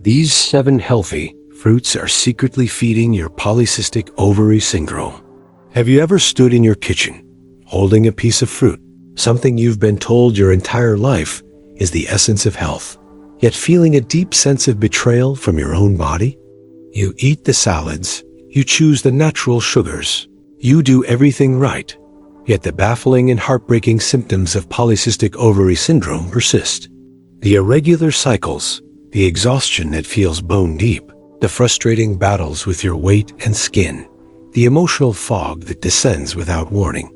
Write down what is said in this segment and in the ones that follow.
These 7 healthy fruits are secretly feeding your polycystic ovary syndrome. Have you ever stood in your kitchen, holding a piece of fruit, something you've been told your entire life is the essence of health, yet feeling a deep sense of betrayal from your own body? You eat the salads, you choose the natural sugars, you do everything right, yet the baffling and heartbreaking symptoms of polycystic ovary syndrome persist. The irregular cycles, the exhaustion that feels bone deep, the frustrating battles with your weight and skin, the emotional fog that descends without warning.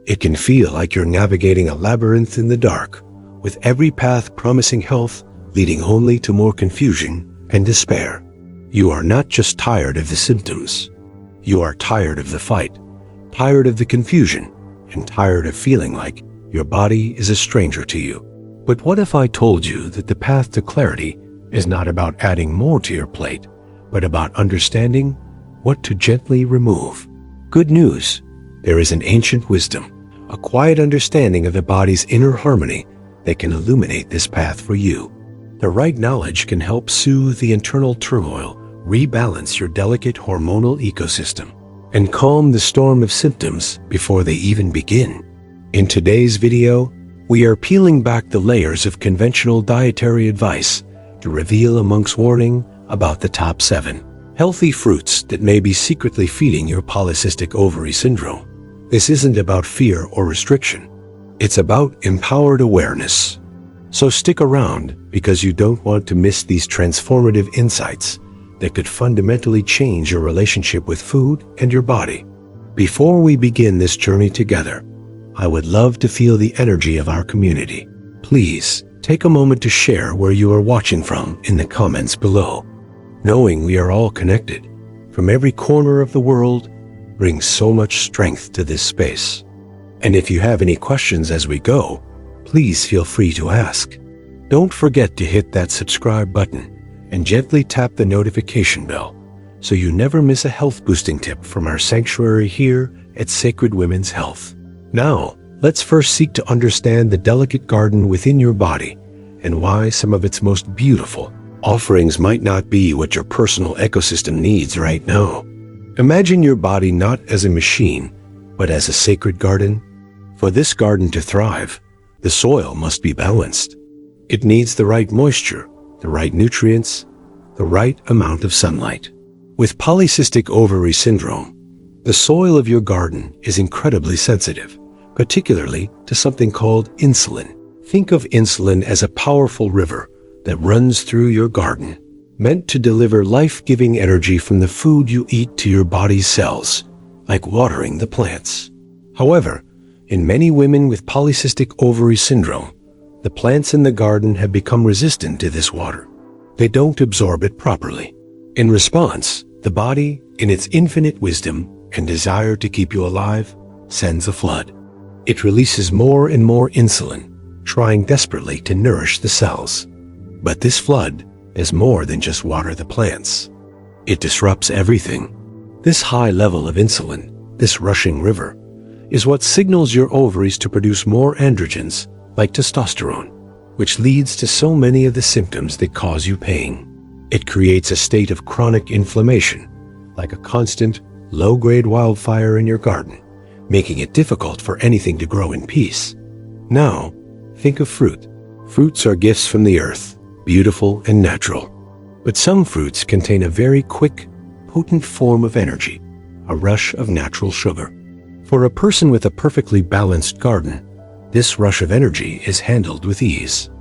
It can feel like you're navigating a labyrinth in the dark, with every path promising health leading only to more confusion and despair. You are not just tired of the symptoms. You are tired of the fight, tired of the confusion, and tired of feeling like your body is a stranger to you. But what if I told you that the path to clarity is not about adding more to your plate, but about understanding what to gently remove? Good news, there is an ancient wisdom, a quiet understanding of the body's inner harmony that can illuminate this path for you. The right knowledge can help soothe the internal turmoil, rebalance your delicate hormonal ecosystem, and calm the storm of symptoms before they even begin. In today's video, we are peeling back the layers of conventional dietary advice to reveal amongst warning about the top 7 healthy fruits that may be secretly feeding your polycystic ovary syndrome. This isn't about fear or restriction. It's about empowered awareness. So stick around, because you don't want to miss these transformative insights that could fundamentally change your relationship with food and your body. Before we begin this journey together, I would love to feel the energy of our community. Please take a moment to share where you are watching from in the comments below. Knowing we are all connected from every corner of the world brings so much strength to this space. And if you have any questions as we go, please feel free to ask. Don't forget to hit that subscribe button and gently tap the notification bell so you never miss a health boosting tip from our sanctuary here at Sacred Women's Health. Now, let's first seek to understand the delicate garden within your body and why some of its most beautiful offerings might not be what your personal ecosystem needs right now. Imagine your body not as a machine, but as a sacred garden. For this garden to thrive, the soil must be balanced. It needs the right moisture, the right nutrients, the right amount of sunlight. With polycystic ovary syndrome, the soil of your garden is incredibly sensitive, particularly to something called insulin. Think of insulin as a powerful river that runs through your garden, meant to deliver life-giving energy from the food you eat to your body's cells, like watering the plants. However, in many women with polycystic ovary syndrome, the plants in the garden have become resistant to this water. They don't absorb it properly. In response, the body, in its infinite wisdom and desire to keep you alive, sends a flood. It releases more and more insulin, trying desperately to nourish the cells. But this flood is more than just water the plants. It disrupts everything. This high level of insulin, this rushing river, is what signals your ovaries to produce more androgens, like testosterone, which leads to so many of the symptoms that cause you pain. It creates a state of chronic inflammation, like a constant, low-grade wildfire in your garden, making it difficult for anything to grow in peace. Now, think of fruit. Fruits are gifts from the earth, beautiful and natural. But some fruits contain a very quick, potent form of energy, a rush of natural sugar. For a person with a perfectly balanced garden, this rush of energy is handled with ease.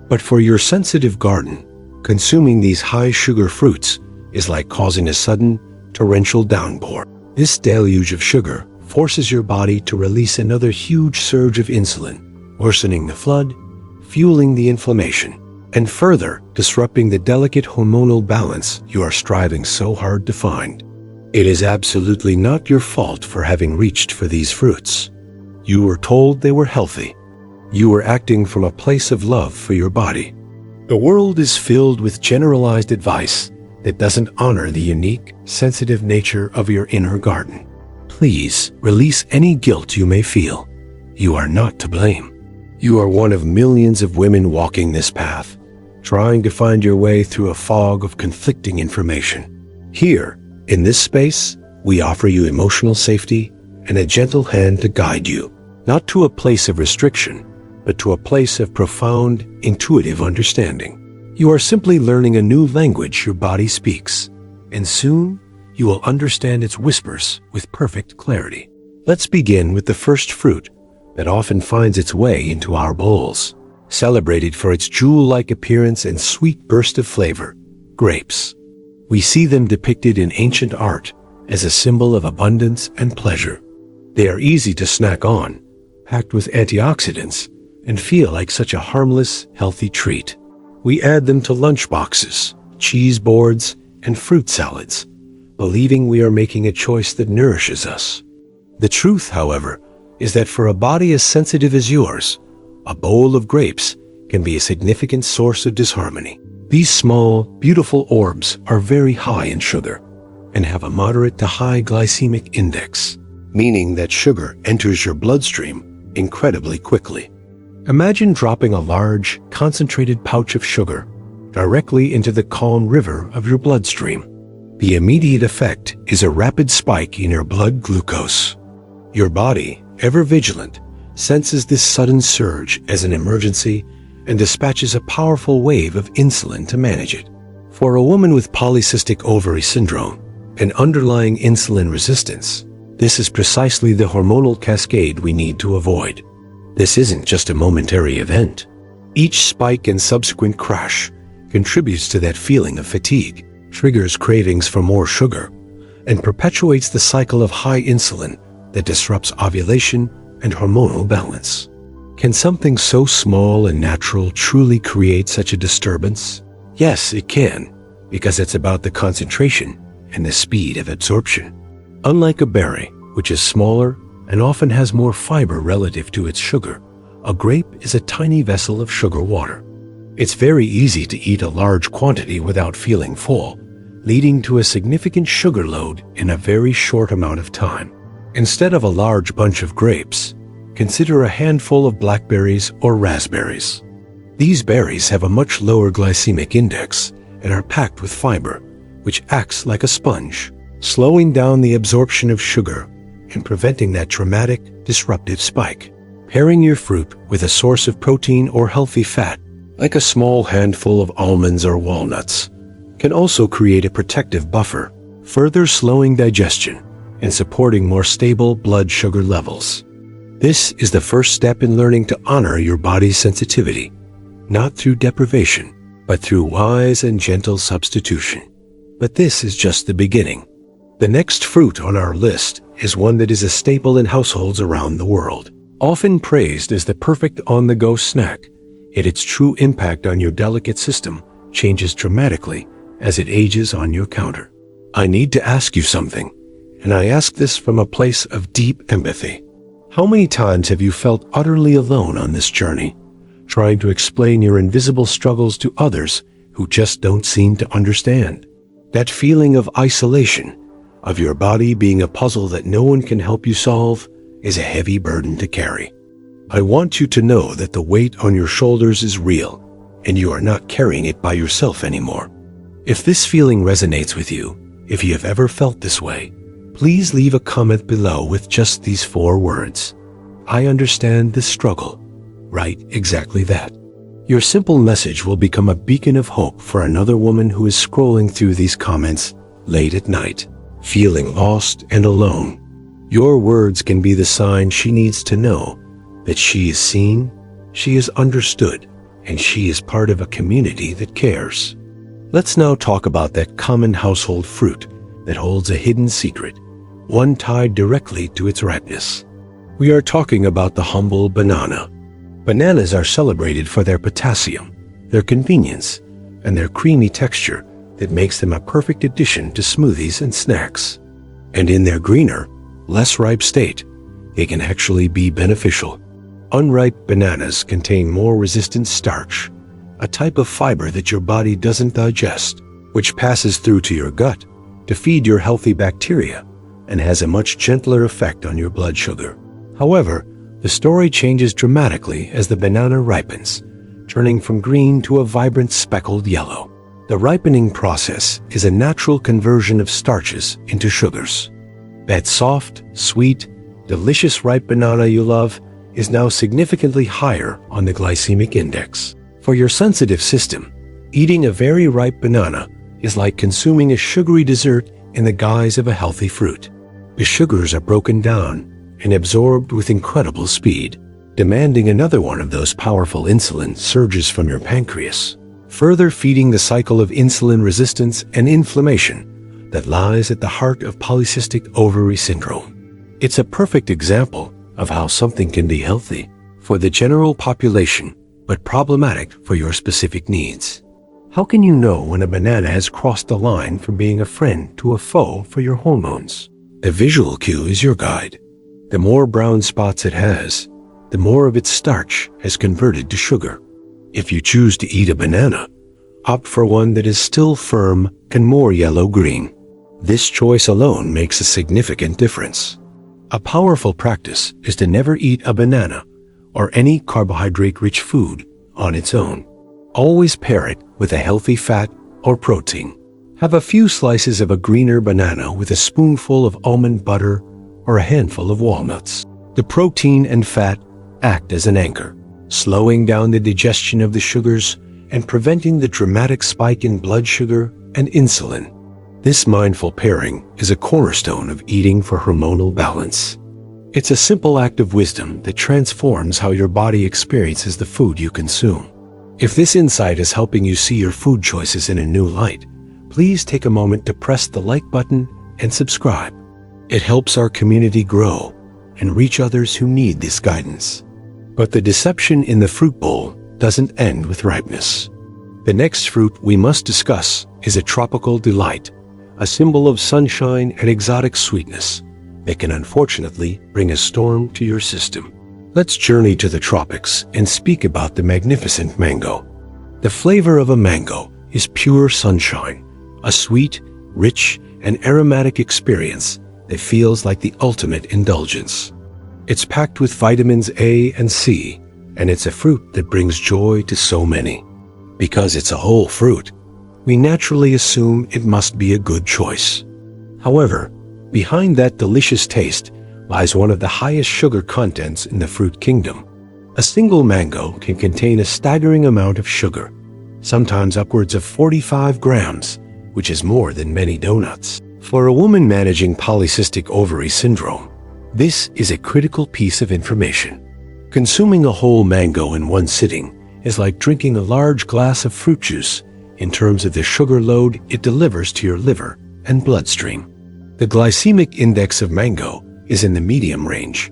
But for your sensitive garden, consuming these high-sugar fruits is like causing a sudden, torrential downpour. This deluge of sugar forces your body to release another huge surge of insulin, worsening the flood, fueling the inflammation, and further disrupting the delicate hormonal balance you are striving so hard to find. It is absolutely not your fault for having reached for these fruits. You were told they were healthy. You were acting from a place of love for your body. The world is filled with generalized advice that doesn't honor the unique, sensitive nature of your inner garden. Please release any guilt you may feel. You are not to blame. You are one of millions of women walking this path, trying to find your way through a fog of conflicting information. Here, in this space, we offer you emotional safety and a gentle hand to guide you, not to a place of restriction, but to a place of profound, intuitive understanding. You are simply learning a new language your body speaks, and soon you will understand its whispers with perfect clarity. Let's begin with the first fruit that often finds its way into our bowls. Celebrated for its jewel-like appearance and sweet burst of flavor, grapes. We see them depicted in ancient art as a symbol of abundance and pleasure. They are easy to snack on, packed with antioxidants, and feel like such a harmless, healthy treat. We add them to lunchboxes, cheese boards, and fruit salads, believing we are making a choice that nourishes us. The truth, however, is that for a body as sensitive as yours, a bowl of grapes can be a significant source of disharmony. These small, beautiful orbs are very high in sugar and have a moderate to high glycemic index, meaning that sugar enters your bloodstream incredibly quickly. Imagine dropping a large, concentrated pouch of sugar directly into the calm river of your bloodstream. The immediate effect is a rapid spike in your blood glucose. Your body, ever vigilant, senses this sudden surge as an emergency and dispatches a powerful wave of insulin to manage it. For a woman with polycystic ovary syndrome and underlying insulin resistance, this is precisely the hormonal cascade we need to avoid. This isn't just a momentary event. Each spike and subsequent crash contributes to that feeling of fatigue, triggers cravings for more sugar, and perpetuates the cycle of high insulin that disrupts ovulation and hormonal balance. Can something so small and natural truly create such a disturbance? Yes, it can, because it's about the concentration and the speed of absorption. Unlike a berry, which is smaller and often has more fiber relative to its sugar, a grape is a tiny vessel of sugar water. It's very easy to eat a large quantity without feeling full, leading to a significant sugar load in a very short amount of time. Instead of a large bunch of grapes, consider a handful of blackberries or raspberries. These berries have a much lower glycemic index and are packed with fiber, which acts like a sponge, slowing down the absorption of sugar and preventing that dramatic, disruptive spike. Pairing your fruit with a source of protein or healthy fat, like a small handful of almonds or walnuts, can also create a protective buffer, further slowing digestion and supporting more stable blood sugar levels. This is the first step in learning to honor your body's sensitivity, not through deprivation, but through wise and gentle substitution. But this is just the beginning. The next fruit on our list is one that is a staple in households around the world. Often praised as the perfect on-the-go snack, yet its true impact on your delicate system changes dramatically as it ages on your counter. I need to ask you something, and I ask this from a place of deep empathy. How many times have you felt utterly alone on this journey, trying to explain your invisible struggles to others who just don't seem to understand? That feeling of isolation, of your body being a puzzle that no one can help you solve, is a heavy burden to carry. I want you to know that the weight on your shoulders is real, and you are not carrying it by yourself anymore. If this feeling resonates with you, if you have ever felt this way, please leave a comment below with just these 4 words. I understand this struggle. Write exactly that. Your simple message will become a beacon of hope for another woman who is scrolling through these comments late at night, feeling lost and alone. Your words can be the sign she needs to know that she is seen, she is understood, and she is part of a community that cares. Let's now talk about that common household fruit that holds a hidden secret, one tied directly to its ripeness. We are talking about the humble banana. Bananas are celebrated for their potassium, their convenience, and their creamy texture that makes them a perfect addition to smoothies and snacks. And in their greener, less ripe state, they can actually be beneficial. Unripe bananas contain more resistant starch, a type of fiber that your body doesn't digest, which passes through to your gut to feed your healthy bacteria and has a much gentler effect on your blood sugar. However, the story changes dramatically as the banana ripens, turning from green to a vibrant speckled yellow. The ripening process is a natural conversion of starches into sugars. That soft, sweet, delicious ripe banana you love is now significantly higher on the glycemic index. For your sensitive system, eating a very ripe banana is like consuming a sugary dessert in the guise of a healthy fruit. The sugars are broken down and absorbed with incredible speed, demanding another one of those powerful insulin surges from your pancreas, further feeding the cycle of insulin resistance and inflammation that lies at the heart of polycystic ovary syndrome. It's a perfect example of how something can be healthy for the general population, but problematic for your specific needs. How can you know when a banana has crossed the line from being a friend to a foe for your hormones? A visual cue is your guide. The more brown spots it has, the more of its starch has converted to sugar. If you choose to eat a banana, opt for one that is still firm and more yellow-green. This choice alone makes a significant difference. A powerful practice is to never eat a banana or any carbohydrate-rich food on its own. Always pair it with a healthy fat or protein. Have a few slices of a greener banana with a spoonful of almond butter or a handful of walnuts. The protein and fat act as an anchor, slowing down the digestion of the sugars and preventing the dramatic spike in blood sugar and insulin. This mindful pairing is a cornerstone of eating for hormonal balance. It's a simple act of wisdom that transforms how your body experiences the food you consume. If this insight is helping you see your food choices in a new light, please take a moment to press the like button and subscribe. It helps our community grow and reach others who need this guidance. But the deception in the fruit bowl doesn't end with ripeness. The next fruit we must discuss is a tropical delight, a symbol of sunshine and exotic sweetness that can unfortunately bring a storm to your system. Let's journey to the tropics and speak about the magnificent mango. The flavor of a mango is pure sunshine, a sweet, rich, and aromatic experience that feels like the ultimate indulgence. It's packed with vitamins A and C, and it's a fruit that brings joy to so many. Because it's a whole fruit, we naturally assume it must be a good choice. However, behind that delicious taste lies one of the highest sugar contents in the fruit kingdom. A single mango can contain a staggering amount of sugar, sometimes upwards of 45 grams, which is more than many donuts. For a woman managing polycystic ovary syndrome, this is a critical piece of information. Consuming a whole mango in one sitting is like drinking a large glass of fruit juice in terms of the sugar load it delivers to your liver and bloodstream. The glycemic index of mango is in the medium range,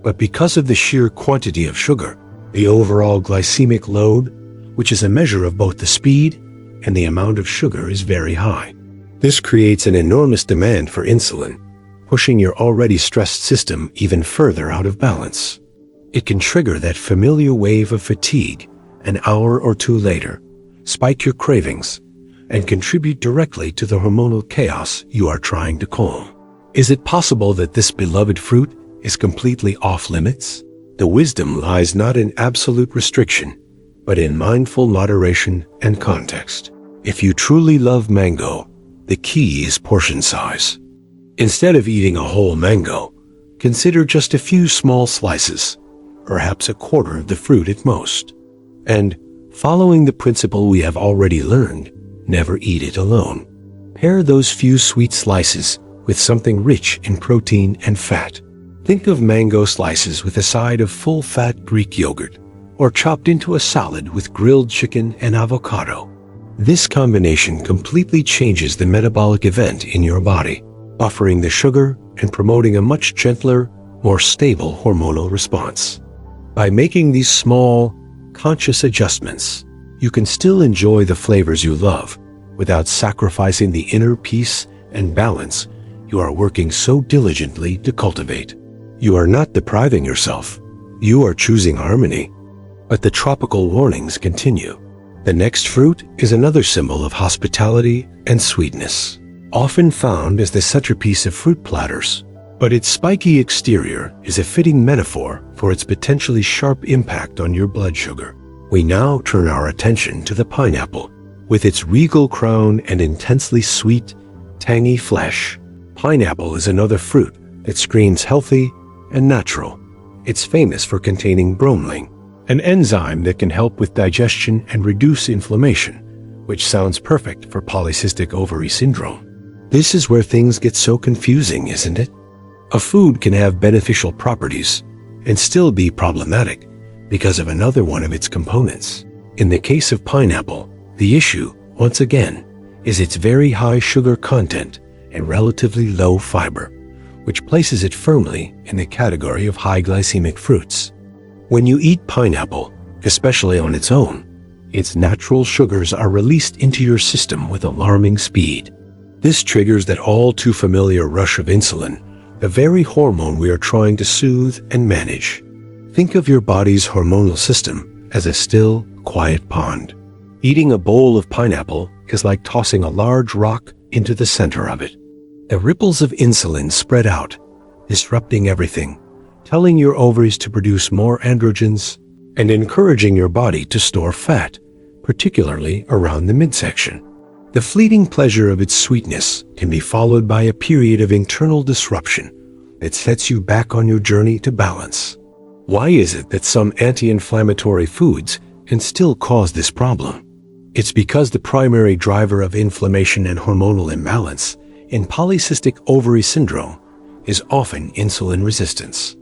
but because of the sheer quantity of sugar, the overall glycemic load, which is a measure of both the speed and the amount of sugar, is very high. This creates an enormous demand for insulin, pushing your already stressed system even further out of balance. It can trigger that familiar wave of fatigue an hour or two later, spike your cravings, and contribute directly to the hormonal chaos you are trying to calm. Is it possible that this beloved fruit is completely off limits? The wisdom lies not in absolute restriction, but in mindful moderation and context. If you truly love mango, the key is portion size. Instead of eating a whole mango, consider just a few small slices, perhaps a quarter of the fruit at most. And, following the principle we have already learned, never eat it alone. Pair those few sweet slices with something rich in protein and fat. Think of mango slices with a side of full-fat Greek yogurt, or chopped into a salad with grilled chicken and avocado. This combination completely changes the metabolic event in your body, buffering the sugar and promoting a much gentler, more stable hormonal response. By making these small, conscious adjustments, you can still enjoy the flavors you love without sacrificing the inner peace and balance you are working so diligently to cultivate. You are not depriving yourself. You are choosing harmony. But the tropical warnings continue. The next fruit is another symbol of hospitality and sweetness, often found as the centerpiece of fruit platters. But its spiky exterior is a fitting metaphor for its potentially sharp impact on your blood sugar. We now turn our attention to the pineapple. With its regal crown and intensely sweet, tangy flesh, pineapple is another fruit that screams healthy and natural. It's famous for containing bromelain, an enzyme that can help with digestion and reduce inflammation, which sounds perfect for polycystic ovary syndrome. This is where things get so confusing, isn't it? A food can have beneficial properties and still be problematic because of another one of its components. In the case of pineapple, the issue, once again, is its very high sugar content and relatively low fiber, which places it firmly in the category of high glycemic fruits. When you eat pineapple, especially on its own, its natural sugars are released into your system with alarming speed. This triggers that all too familiar rush of insulin, the very hormone we are trying to soothe and manage. Think of your body's hormonal system as a still, quiet pond. Eating a bowl of pineapple is like tossing a large rock into the center of it. The ripples of insulin spread out, disrupting everything, telling your ovaries to produce more androgens and encouraging your body to store fat, particularly around the midsection. The fleeting pleasure of its sweetness can be followed by a period of internal disruption that sets you back on your journey to balance. Why is it that some anti-inflammatory foods can still cause this problem? It's because the primary driver of inflammation and hormonal imbalance in polycystic ovary syndrome is often insulin resistance.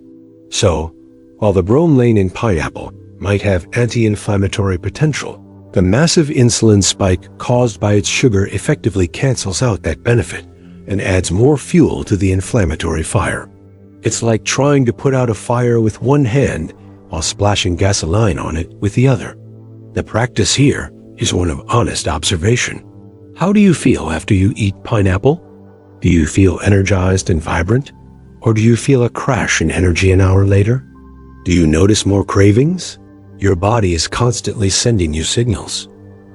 So, while the bromelain in pineapple might have anti-inflammatory potential, the massive insulin spike caused by its sugar effectively cancels out that benefit and adds more fuel to the inflammatory fire. It's like trying to put out a fire with one hand while splashing gasoline on it with the other. The practice here is one of honest observation. How do you feel after you eat pineapple? Do you feel energized and vibrant? Or do you feel a crash in energy an hour later? Do you notice more cravings? Your body is constantly sending you signals.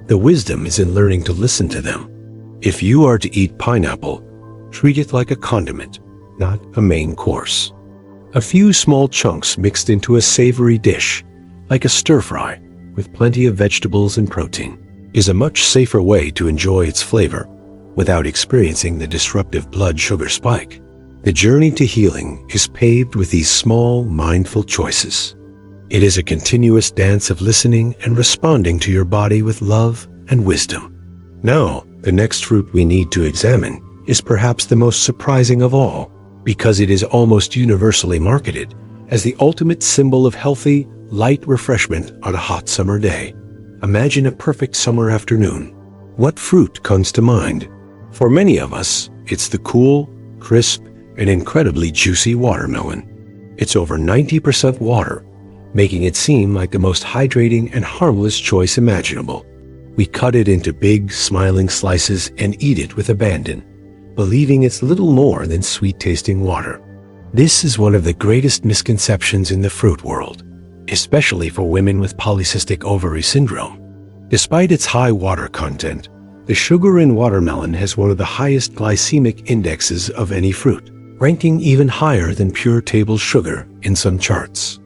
The wisdom is in learning to listen to them. If you are to eat pineapple, treat it like a condiment, not a main course. A few small chunks mixed into a savory dish, like a stir-fry, with plenty of vegetables and protein, is a much safer way to enjoy its flavor without experiencing the disruptive blood sugar spike. The journey to healing is paved with these small, mindful choices. It is a continuous dance of listening and responding to your body with love and wisdom. Now, the next fruit we need to examine is perhaps the most surprising of all, because it is almost universally marketed as the ultimate symbol of healthy, light refreshment on a hot summer day. Imagine a perfect summer afternoon. What fruit comes to mind? For many of us, it's the cool, crisp, and incredibly juicy watermelon. It's over 90% water, making it seem like the most hydrating and harmless choice imaginable. We cut it into big, smiling slices and eat it with abandon, believing it's little more than sweet-tasting water. This is one of the greatest misconceptions in the fruit world, especially for women with polycystic ovary syndrome. Despite its high water content, the sugar in watermelon has one of the highest glycemic indexes of any fruit, ranking even higher than pure table sugar in some charts.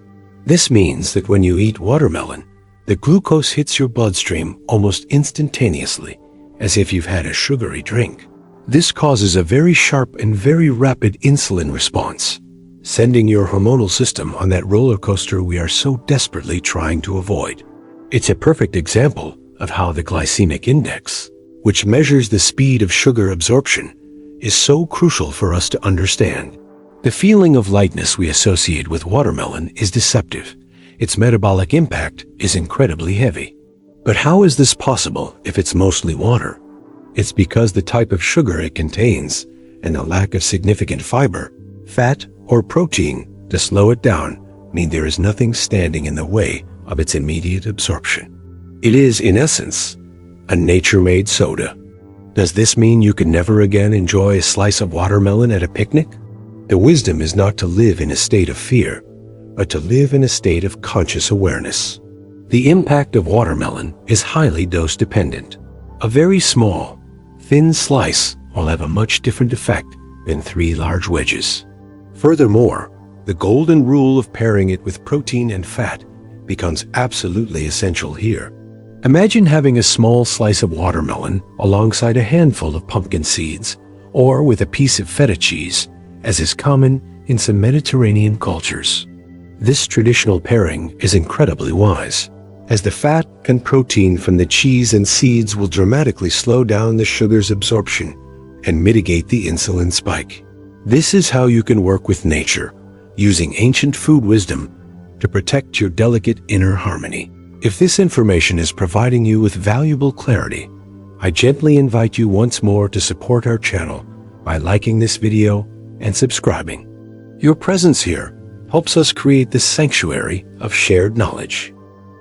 This means that when you eat watermelon, the glucose hits your bloodstream almost instantaneously, as if you've had a sugary drink. This causes a very sharp and very rapid insulin response, sending your hormonal system on that roller coaster we are so desperately trying to avoid. It's a perfect example of how the glycemic index, which measures the speed of sugar absorption, is so crucial for us to understand. The feeling of lightness we associate with watermelon is deceptive. Its metabolic impact is incredibly heavy. But how is this possible if it's mostly water? It's because the type of sugar it contains and the lack of significant fiber, fat, or protein to slow it down mean there is nothing standing in the way of its immediate absorption. It is, in essence, a nature-made soda. Does this mean you can never again enjoy a slice of watermelon at a picnic? The wisdom is not to live in a state of fear, but to live in a state of conscious awareness. The impact of watermelon is highly dose-dependent. A very small, thin slice will have a much different effect than 3 large wedges. Furthermore, the golden rule of pairing it with protein and fat becomes absolutely essential here. Imagine having a small slice of watermelon alongside a handful of pumpkin seeds, or with a piece of feta cheese, as is common in some Mediterranean cultures. This traditional pairing is incredibly wise, as the fat and protein from the cheese and seeds will dramatically slow down the sugar's absorption and mitigate the insulin spike. This is how you can work with nature, using ancient food wisdom to protect your delicate inner harmony. If this information is providing you with valuable clarity, I gently invite you once more to support our channel by liking this video and subscribing. Your presence here helps us create this sanctuary of shared knowledge.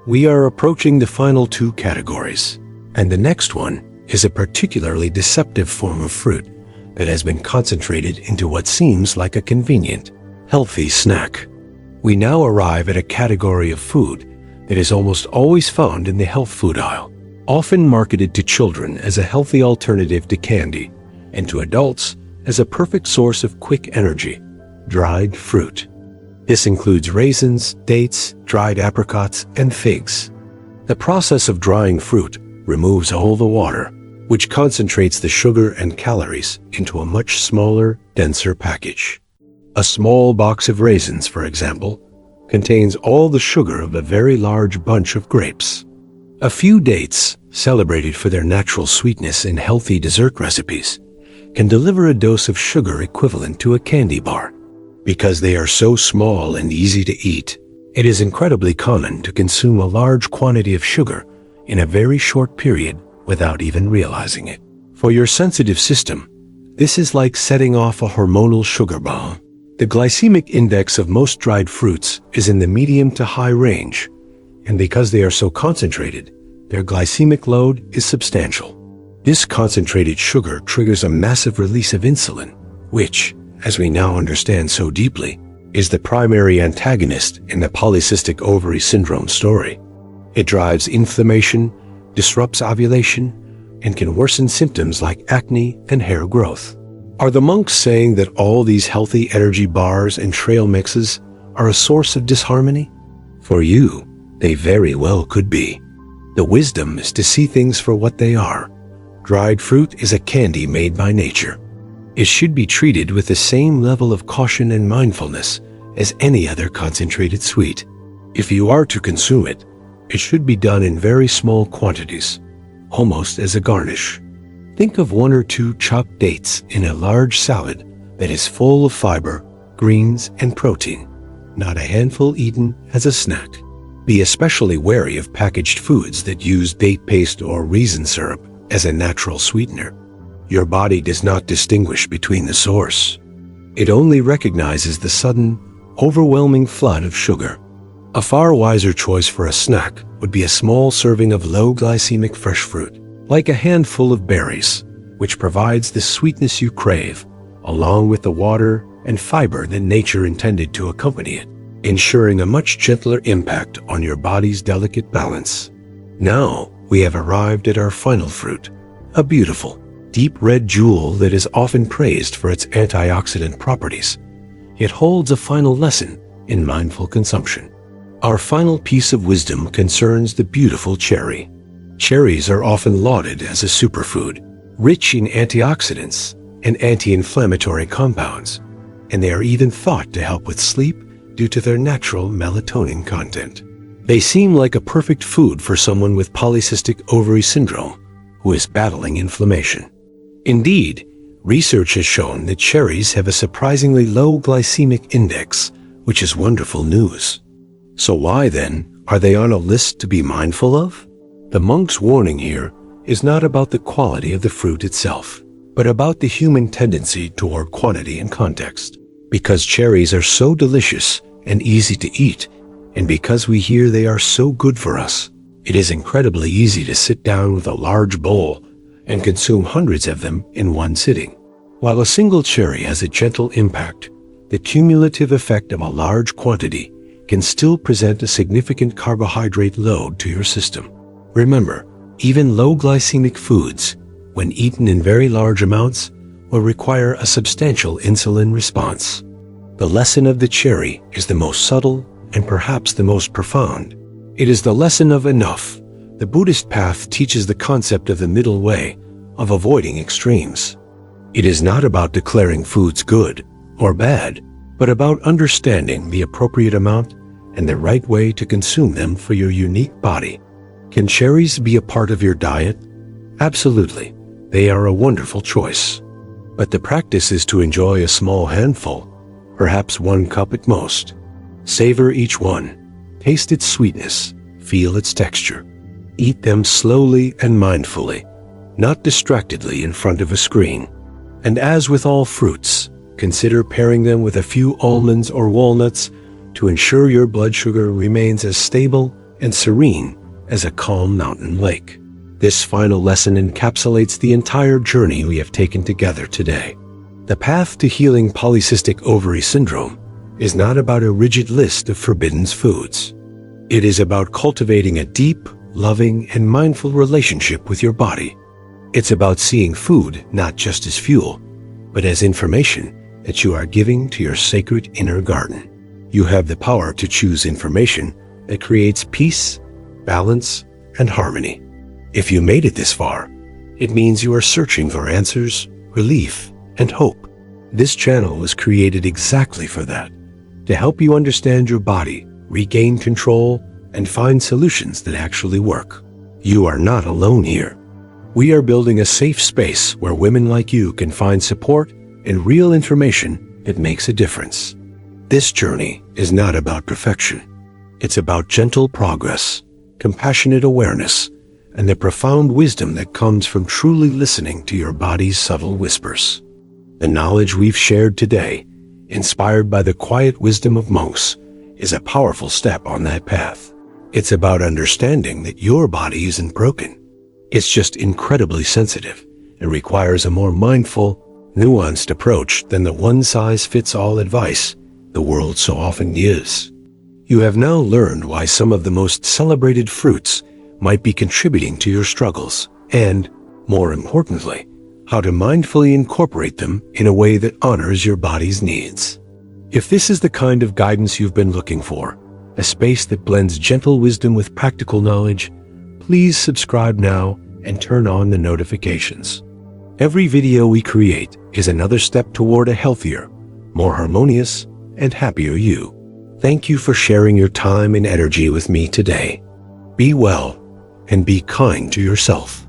We are approaching the final two categories, and the next one is a particularly deceptive form of fruit that has been concentrated into what seems like a convenient, healthy snack. We now arrive at a category of food that is almost always found in the health food aisle, often marketed to children as a healthy alternative to candy, and to adults as a perfect source of quick energy: dried fruit. This includes raisins, dates, dried apricots, and figs. The process of drying fruit removes all the water, which concentrates the sugar and calories into a much smaller, denser package. A small box of raisins, for example, contains all the sugar of a very large bunch of grapes. A few dates, celebrated for their natural sweetness in healthy dessert recipes, can deliver a dose of sugar equivalent to a candy bar. Because they are so small and easy to eat, it is incredibly common to consume a large quantity of sugar in a very short period without even realizing it. For your sensitive system, this is like setting off a hormonal sugar bomb. The glycemic index of most dried fruits is in the medium to high range, and because they are so concentrated, their glycemic load is substantial. This concentrated sugar triggers a massive release of insulin, which, as we now understand so deeply, is the primary antagonist in the Polycystic Ovary Syndrome story. It drives inflammation, disrupts ovulation, and can worsen symptoms like acne and hair growth. Are the monks saying that all these healthy energy bars and trail mixes are a source of disharmony? For you, they very well could be. The wisdom is to see things for what they are. Dried fruit is a candy made by nature. It should be treated with the same level of caution and mindfulness as any other concentrated sweet. If you are to consume it, it should be done in very small quantities, almost as a garnish. Think of 1 or 2 chopped dates in a large salad that is full of fiber, greens, and protein, not a handful eaten as a snack. Be especially wary of packaged foods that use date paste or raisin syrup as a natural sweetener. Your body does not distinguish between the source. It only recognizes the sudden, overwhelming flood of sugar. A far wiser choice for a snack would be a small serving of low glycemic fresh fruit, like a handful of berries, which provides the sweetness you crave, along with the water and fiber that nature intended to accompany it, ensuring a much gentler impact on your body's delicate balance. Now, we have arrived at our final fruit, a beautiful, deep red jewel that is often praised for its antioxidant properties. It holds a final lesson in mindful consumption. Our final piece of wisdom concerns the beautiful cherry. Cherries are often lauded as a superfood, rich in antioxidants and anti-inflammatory compounds, and they are even thought to help with sleep due to their natural melatonin content. They seem like a perfect food for someone with polycystic ovary syndrome who is battling inflammation. Indeed, research has shown that cherries have a surprisingly low glycemic index, which is wonderful news. So why, then, are they on a list to be mindful of? The monk's warning here is not about the quality of the fruit itself, but about the human tendency toward quantity and context. Because cherries are so delicious and easy to eat, and because we hear they are so good for us, it is incredibly easy to sit down with a large bowl and consume hundreds of them in one sitting. While a single cherry has a gentle impact, the cumulative effect of a large quantity can still present a significant carbohydrate load to your system. Remember, even low glycemic foods, when eaten in very large amounts, will require a substantial insulin response. The lesson of the cherry is the most subtle and perhaps the most profound. It is the lesson of enough. The Buddhist path teaches the concept of the middle way, of avoiding extremes. It is not about declaring foods good or bad, but about understanding the appropriate amount and the right way to consume them for your unique body. Can cherries be a part of your diet? Absolutely. They are a wonderful choice. But the practice is to enjoy a small handful, perhaps 1 cup at most. Savor each one. Taste its sweetness. Feel its texture. Eat them slowly and mindfully, not distractedly in front of a screen. And as with all fruits, consider pairing them with a few almonds or walnuts to ensure your blood sugar remains as stable and serene as a calm mountain lake. This final lesson encapsulates the entire journey we have taken together today. The path to healing polycystic ovary syndrome is not about a rigid list of forbidden foods. It is about cultivating a deep, loving, and mindful relationship with your body. It's about seeing food not just as fuel, but as information that you are giving to your sacred inner garden. You have the power to choose information that creates peace, balance, and harmony. If you made it this far, it means you are searching for answers, relief, and hope. This channel was created exactly for that, to help you understand your body, regain control, and find solutions that actually work. You are not alone here. We are building a safe space where women like you can find support and real information that makes a difference. This journey is not about perfection. It's about gentle progress, compassionate awareness, and the profound wisdom that comes from truly listening to your body's subtle whispers. The knowledge we've shared today, inspired by the quiet wisdom of monks, is a powerful step on that path. It's about understanding that your body isn't broken. It's just incredibly sensitive and requires a more mindful, nuanced approach than the one-size-fits-all advice the world so often gives. You have now learned why some of the most celebrated fruits might be contributing to your struggles, and, more importantly, how to mindfully incorporate them in a way that honors your body's needs. If this is the kind of guidance you've been looking for, a space that blends gentle wisdom with practical knowledge, please subscribe now and turn on the notifications. Every video we create is another step toward a healthier, more harmonious, and happier you. Thank you for sharing your time and energy with me today. Be well and be kind to yourself.